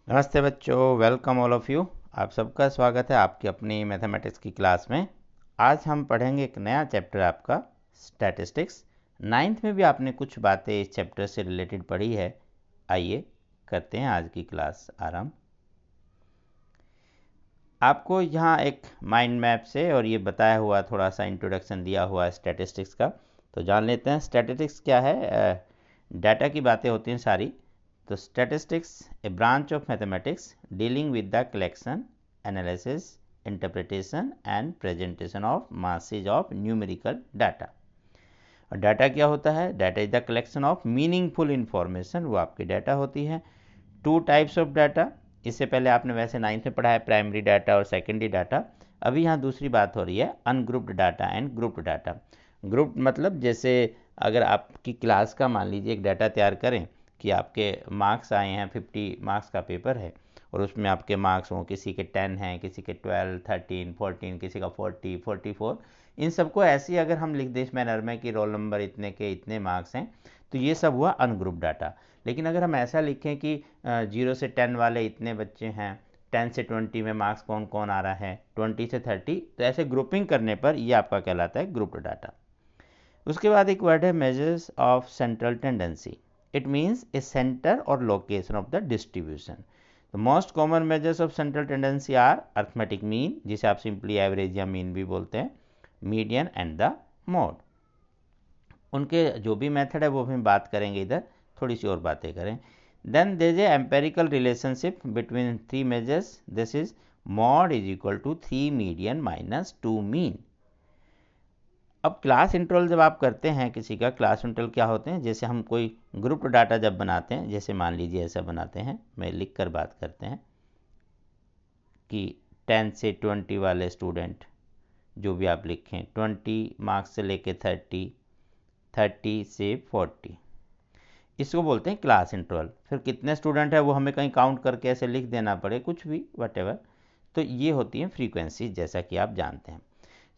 नमस्ते बच्चों, welcome all of you. आप सबका स्वागत है आपकी अपनी मैथमेटिक्स की क्लास में। आज हम पढ़ेंगे एक नया चैप्टर आपका स्टैटिस्टिक्स। नाइन्थ में भी आपने कुछ बातें इस चैप्टर से रिलेटेड पढ़ी है। आइए करते हैं आज की क्लास आरंभ। आपको यहाँ एक माइंड मैप से और ये बताया हुआ थोड़ा सा इंट्रोडक्शन दिया हुआ है स्टैटिस्टिक्स का, तो जान लेते हैं स्टैटिस्टिक्स क्या है। डाटा की बातें होती हैं सारी। तो statistics A branch of mathematics dealing with the collection, analysis, interpretation and presentation of masses of numerical data. और डाटा क्या होता है? Data is the collection of meaningful information, वो आपकी डाटा होती है। टू टाइप्स ऑफ डाटा, इससे पहले आपने वैसे नाइन्थ में पढ़ा है प्राइमरी डाटा और सेकेंडरी डाटा। अभी यहाँ दूसरी बात हो रही है ungrouped data and grouped data. Grouped मतलब जैसे अगर आपकी क्लास का मान लीजिए एक डाटा तैयार करें कि आपके मार्क्स आए हैं, 50 मार्क्स का पेपर है और उसमें आपके मार्क्स हों, किसी के 10 हैं, किसी के 12, 13, 14, किसी का 40, 44। इन सबको ऐसे ही अगर हम लिख दें इस मैनर में कि रोल नंबर इतने के इतने मार्क्स हैं, तो ये सब हुआ अनग्रुप डाटा। लेकिन अगर हम ऐसा लिखें कि 0 से 10 वाले इतने बच्चे हैं, 10 से 20 में मार्क्स कौन कौन आ रहा है, 20 से 30, तो ऐसे ग्रुपिंग करने पर ये आपका कहलाता है ग्रुप्ड डाटा। उसके बाद एक वर्ड है measures of central tendency. It means a centre और location of the distribution. The most common measures of central tendency are arithmetic mean, जिसे आप सिंपली एवरेज या मीन भी बोलते हैं, मीडियन एंड द मोड। उनके जो भी मेथड है वो हम बात करेंगे, इधर थोड़ी सी और बातें करें। Then there is a empirical relationship between three measures. This is mode is equal to 3 median minus 2 mean. अब क्लास इंटरवल जब आप करते हैं किसी का, क्लास इंटरवल क्या होते हैं? जैसे हम कोई ग्रुप डाटा जब बनाते हैं, जैसे मान लीजिए ऐसा बनाते हैं, मैं लिख कर बात करते हैं कि 10 से 20 वाले स्टूडेंट जो भी आप लिखें, 20 मार्क्स से लेके 30, 30 से 40, इसको बोलते हैं क्लास इंटरवल। फिर कितने स्टूडेंट है वो हमें कहीं काउंट करके ऐसे लिख देना पड़े, कुछ भी वटेवर, तो ये होती है फ्रीक्वेंसी, जैसा कि आप जानते हैं।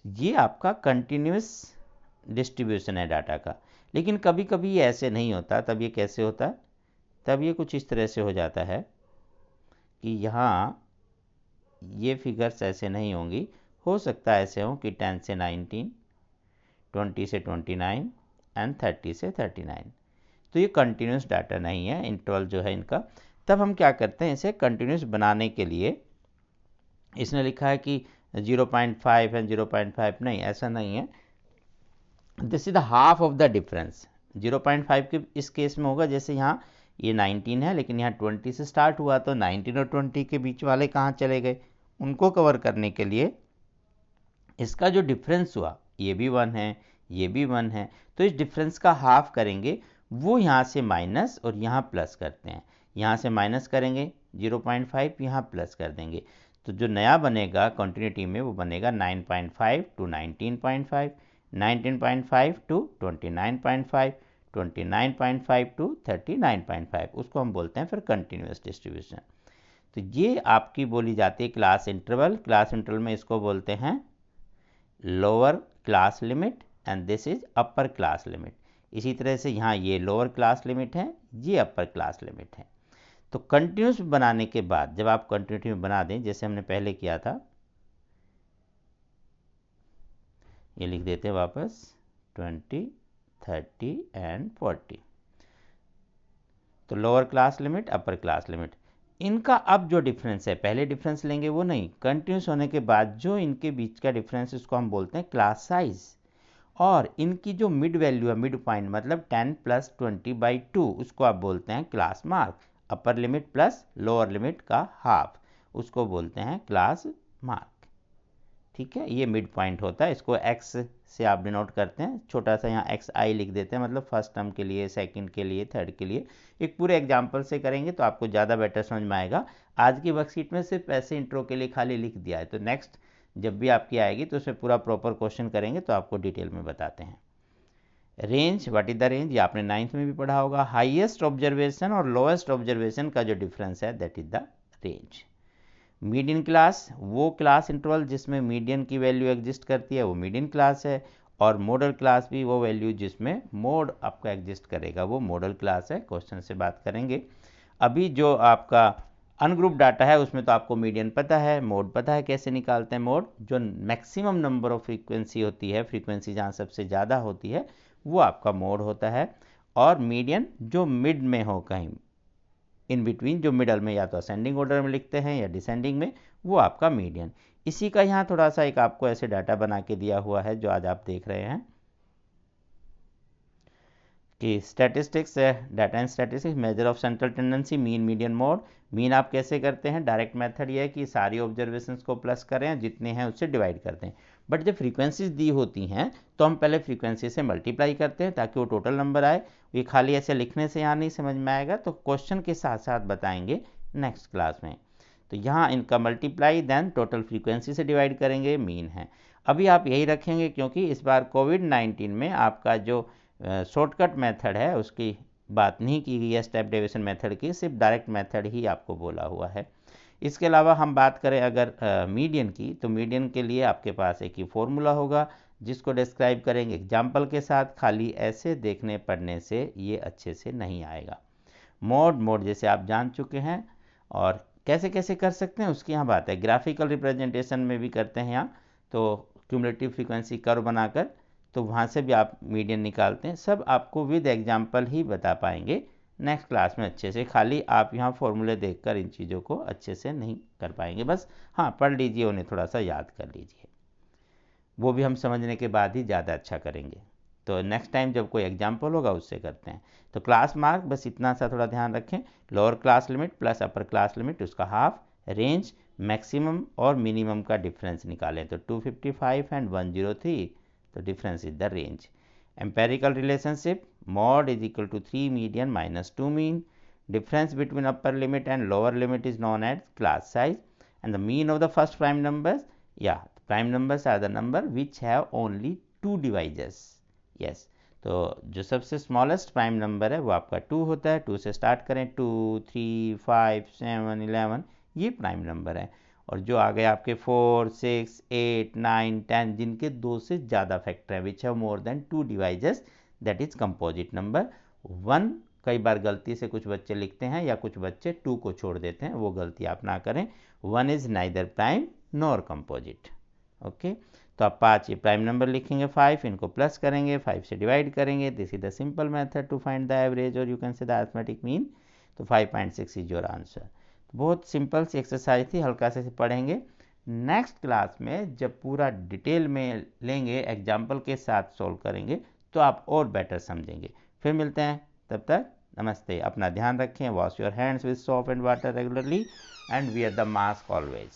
ये आपका कंटिन्यूस डिस्ट्रीब्यूशन है डाटा का। लेकिन कभी कभी ये ऐसे नहीं होता। तब ये कैसे होता है? तब ये कुछ इस तरह से हो जाता है कि यहाँ ये फिगर्स ऐसे नहीं होंगी। हो सकता है ऐसे हो कि 10 से 19, 20 से 29 एंड 30 से 39। तो ये कंटिन्यूस डाटा नहीं है, इंटरवल जो है इनका। तब हम क्या करते हैं, इसे कंटिन्यूस बनाने के लिए इसने लिखा है कि 0.5 एंड 0.5, नहीं ऐसा नहीं है। This is the half of the difference. 0.5 के इस केस में होगा, जैसे यहाँ ये 19 है लेकिन यहाँ 20 से स्टार्ट हुआ, तो 19 और 20 के बीच वाले कहाँ चले गए, उनको कवर करने के लिए इसका जो डिफरेंस हुआ, ये भी 1 है, ये भी 1 है, तो इस डिफरेंस का हाफ करेंगे। वो यहाँ से माइनस और यहाँ प्लस करते हैं। यहाँ से माइनस करेंगे 0.5, यहाँ प्लस कर देंगे, तो जो नया बनेगा कंटिन्यूटी में वो बनेगा 9.5 टू 19.5, 19.5 टू 29.5, 29.5 टू 39.5, उसको हम बोलते हैं फिर कंटिन्यूस डिस्ट्रीब्यूशन। तो ये आपकी बोली जाती है क्लास इंटरवल। क्लास इंटरवल में इसको बोलते हैं lower class limit and this is upper class limit. इसी तरह से यहाँ ये लोअर क्लास लिमिट है, ये अपर क्लास लिमिट है। तो कंटिन्यूस बनाने के बाद जब आप कंटिन्यूटी में बना दें, जैसे हमने पहले किया था, ये लिख देते हैं वापस 20, 30 एंड 40। तो lower class limit, upper class limit, इनका अब जो डिफरेंस है, पहले डिफरेंस लेंगे वो नहीं, कंटिन्यूस होने के बाद जो इनके बीच का डिफरेंस, इसको हम बोलते हैं क्लास साइज। और इनकी जो मिड वैल्यू है, मिड पॉइंट मतलब 10 प्लस 20/2, उसको आप बोलते हैं class mark. Upper limit plus lower limit का हाफ, उसको बोलते हैं क्लास मार्क। ठीक है, ये मिड पॉइंट होता है, इसको एक्स से आप डिनोट करते हैं। छोटा सा यहाँ एक्स आई लिख देते हैं, मतलब फर्स्ट टर्म के लिए, सेकंड के लिए, थर्ड के लिए। एक पूरे एग्जाम्पल से करेंगे तो आपको ज़्यादा बेटर समझ में आएगा। आज की वर्कशीट में सिर्फ ऐसे इंट्रो के लिए खाली लिख दिया है, तो नेक्स्ट जब भी आपकी आएगी तो उसमें पूरा प्रॉपर क्वेश्चन करेंगे तो आपको डिटेल में बताते हैं। Range, what is the range, ये आपने 9th में भी पढ़ा होगा। हाईएस्ट ऑब्जर्वेशन और लोएस्ट ऑब्जर्वेशन का जो डिफरेंस है, that is the range. Median class, वो क्लास इंटरवल जिसमें मीडियन की वैल्यू एग्जिस्ट करती है, वो मीडियन क्लास है। और मॉडल क्लास भी वो वैल्यू जिसमें मोड आपका एग्जिस्ट करेगा, वो मॉडल क्लास है। क्वेश्चन से बात करेंगे। अभी जो आपका अनग्रुप डाटा है उसमें तो आपको मीडियन पता है, मोड पता है कैसे निकालते हैं। मोड जो मैक्सिमम नंबर ऑफ फ्रीक्वेंसी होती है, फ्रीक्वेंसी जहाँ सबसे ज़्यादा होती है वो आपका मोड होता है। और मीडियन जो मिड में हो, कहीं इन बिटवीन, जो मिडल में या तो असेंडिंग ऑर्डर में लिखते हैं या डिसेंडिंग में, वो आपका मीडियन। इसी का यहाँ थोड़ा सा एक आपको ऐसे डाटा बना के दिया हुआ है जो आज आप देख रहे हैं कि statistics, data and statistics, measure of central tendency, mean, median, mode. Mean आप कैसे करते हैं? डायरेक्ट मेथड ये है कि सारी ऑब्जर्वेशंस को प्लस करें, जितने हैं उससे डिवाइड करते हैं। बट जब फ्रीक्वेंसीज दी होती हैं तो हम पहले फ्रीक्वेंसी से मल्टीप्लाई करते हैं ताकि वो टोटल नंबर आए। ये खाली ऐसे लिखने से यहाँ नहीं समझ में आएगा, तो क्वेश्चन के साथ साथ बताएंगे नेक्स्ट क्लास में। तो यहाँ इनका मल्टीप्लाई देन टोटल फ्रीक्वेंसी से डिवाइड करेंगे, मीन है। अभी आप यही रखेंगे क्योंकि इस बार कोविड-19 में आपका जो शॉर्टकट मेथड है उसकी बात नहीं की गई है, स्टेप डेविएशन मेथड की, सिर्फ डायरेक्ट मेथड ही आपको बोला हुआ है। इसके अलावा हम बात करें अगर मीडियन की, तो मीडियन के लिए आपके पास एक ही फॉर्मूला होगा जिसको डिस्क्राइब करेंगे एग्जाम्पल के साथ। खाली ऐसे देखने पढ़ने से ये अच्छे से नहीं आएगा। मोड जैसे आप जान चुके हैं, और कैसे कैसे कर सकते हैं उसकी यहाँ बात है। ग्राफिकल रिप्रेजेंटेशन में भी करते हैं यहाँ, तो क्यूमुलेटिव फ्रीक्वेंसी कर्व बनाकर, तो वहाँ से भी आप मीडियन निकालते हैं। सब आपको विद एग्जाम्पल ही बता पाएंगे नेक्स्ट क्लास में अच्छे से। खाली आप यहाँ फॉर्मूले देखकर इन चीज़ों को अच्छे से नहीं कर पाएंगे। बस हाँ, पढ़ लीजिए, उन्हें थोड़ा सा याद कर लीजिए, वो भी हम समझने के बाद ही ज़्यादा अच्छा करेंगे। तो नेक्स्ट टाइम जब कोई एग्जाम्पल होगा उससे करते हैं। तो क्लास मार्क बस इतना सा थोड़ा ध्यान रखें, lower class limit plus upper class limit उसका हाफ, रेंज, मैक्सिमम और मिनिमम का डिफरेंस निकालें तो 255 एंड 103, तो difference is the range. Empirical relationship, mod is equal to 3 median minus 2 mean. Difference between upper limit and lower limit is known as class size, and the mean of the first prime numbers, yeah, prime numbers are the number which have only 2 divisors. Yes, तो जो सबसे smallest prime number है वो आपका 2 होता है। 2 से start करें, 2, 3, 5, 7, 11, ये प्राइम नंबर है। और जो आ गए आपके 4, 6, 8, 9, 10, जिनके 2 से ज़्यादा फैक्टर है, which have more than 2 divisors, that is composite number. 1 कई बार गलती से कुछ बच्चे लिखते हैं या कुछ बच्चे 2 को छोड़ देते हैं, वो गलती आप ना करें। 1 is neither prime nor composite. Okay, तो आप 5 ये प्राइम नंबर लिखेंगे, 5 इनको प्लस करेंगे, 5 से डिवाइड करेंगे। This is the simple method to find the average और you can say the arithmetic mean. तो 5.6 इज योर आंसर। बहुत सिंपल सी एक्सरसाइज थी, हल्का से पढ़ेंगे। नेक्स्ट क्लास में जब पूरा डिटेल में लेंगे, एग्जाम्पल के साथ सॉल्व करेंगे, तो आप और बेटर समझेंगे। फिर मिलते हैं, तब तक नमस्ते। अपना ध्यान रखें, wash your hands with soap and water regularly, and wear the mask always.